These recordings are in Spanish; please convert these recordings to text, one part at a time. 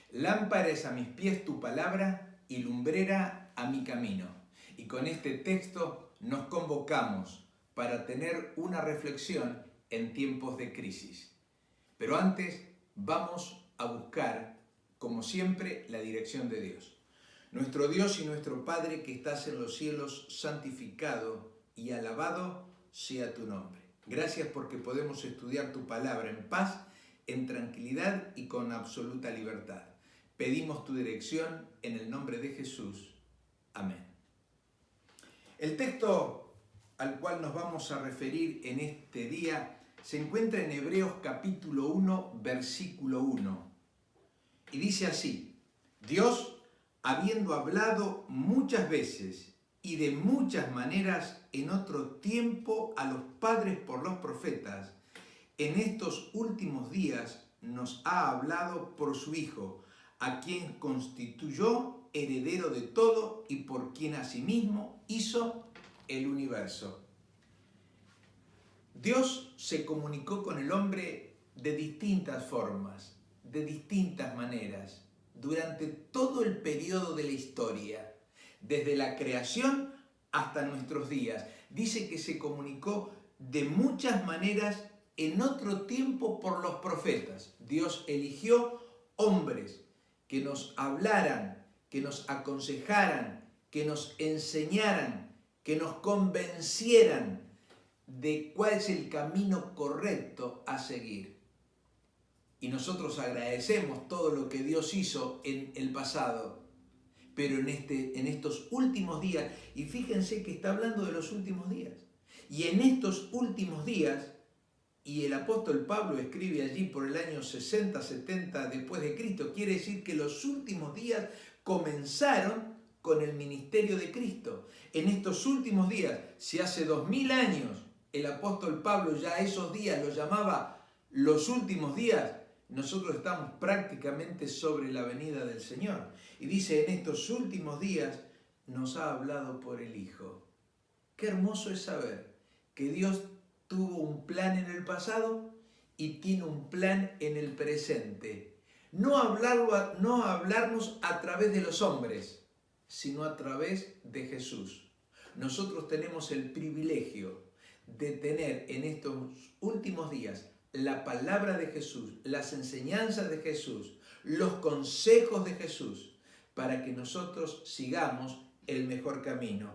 Lámpara es a mis pies tu palabra y lumbrera a mi camino. Y con este texto nos convocamos para tener una reflexión en tiempos de crisis. Pero antes vamos a buscar, como siempre, la dirección de Dios. Nuestro Dios y nuestro Padre que estás en los cielos, santificado y alabado sea tu nombre. Gracias porque podemos estudiar tu palabra en paz, en tranquilidad y con absoluta libertad. Pedimos tu dirección en el nombre de Jesús. Amén. El texto al cual nos vamos a referir en este día se encuentra en Hebreos capítulo 1, versículo 1. Y dice así: Dios, habiendo hablado muchas veces y de muchas maneras en otro tiempo a los padres por los profetas, en estos últimos días nos ha hablado por su Hijo, a quien constituyó heredero de todo y por quien asimismo hizo el universo. Dios se comunicó con el hombre de distintas formas, de distintas maneras, durante todo el periodo de la historia, desde la creación hasta nuestros días. Dice que se comunicó de muchas maneras en otro tiempo por los profetas. Dios eligió hombres que nos hablaran, que nos aconsejaran, que nos enseñaran, que nos convencieran de cuál es el camino correcto a seguir. Y nosotros agradecemos todo lo que Dios hizo en el pasado, pero en estos últimos días, y fíjense que está hablando de los últimos días, y en estos últimos días, y el apóstol Pablo escribe allí por el año 60, 70 después de Cristo, quiere decir que los últimos días comenzaron con el ministerio de Cristo. En estos últimos días, si hace 2000 años el apóstol Pablo ya a esos días los llamaba los últimos días, nosotros estamos prácticamente sobre la venida del Señor. Y dice, en estos últimos días nos ha hablado por el Hijo. Qué hermoso es saber que Dios tuvo un plan en el pasado y tiene un plan en el presente. No hablarnos a través de los hombres, sino a través de Jesús. Nosotros tenemos el privilegio de tener en estos últimos días la palabra de Jesús, las enseñanzas de Jesús, los consejos de Jesús, para que nosotros sigamos el mejor camino.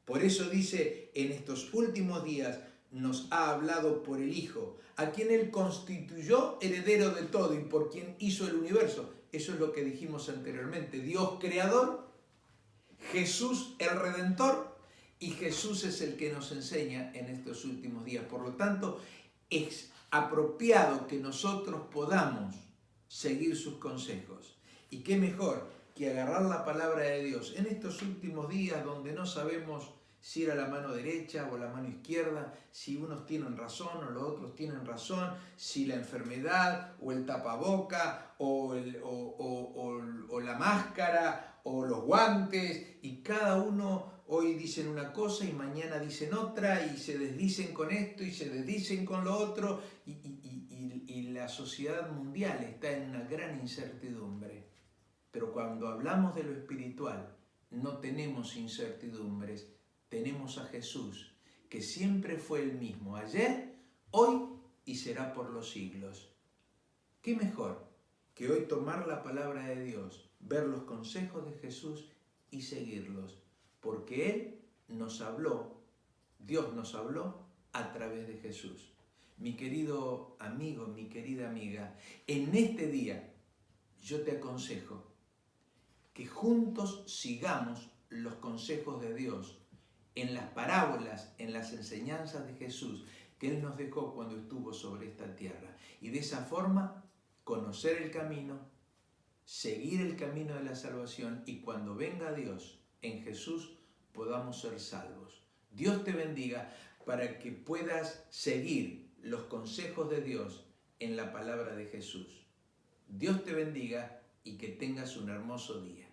Por eso dice, en estos últimos días nos ha hablado por el Hijo, a quien Él constituyó heredero de todo y por quien hizo el universo. Eso es lo que dijimos anteriormente. Dios creador, Jesús el Redentor, y Jesús es el que nos enseña en estos últimos días. Por lo tanto, es apropiado que nosotros podamos seguir sus consejos. Y qué mejor que agarrar la palabra de Dios en estos últimos días donde no sabemos si era la mano derecha o la mano izquierda, si unos tienen razón o los otros tienen razón, si la enfermedad o el tapaboca o la máscara o los guantes, y cada uno hoy dicen una cosa y mañana dicen otra y se desdicen con esto y se desdicen con lo otro y la sociedad mundial está en una gran incertidumbre. Pero cuando hablamos de lo espiritual no tenemos incertidumbres, tenemos a Jesús, que siempre fue el mismo, ayer, hoy y será por los siglos. ¿Qué mejor que hoy tomar la palabra de Dios, ver los consejos de Jesús y seguirlos? Porque Él nos habló, Dios nos habló a través de Jesús. Mi querido amigo, mi querida amiga, en este día yo te aconsejo que juntos sigamos los consejos de Dios en las parábolas, en las enseñanzas de Jesús que Él nos dejó cuando estuvo sobre esta tierra. Y de esa forma, conocer el camino, seguir el camino de la salvación y cuando venga Dios en Jesús podamos ser salvos. Dios te bendiga para que puedas seguir los consejos de Dios en la palabra de Jesús. Dios te bendiga y que tengas un hermoso día.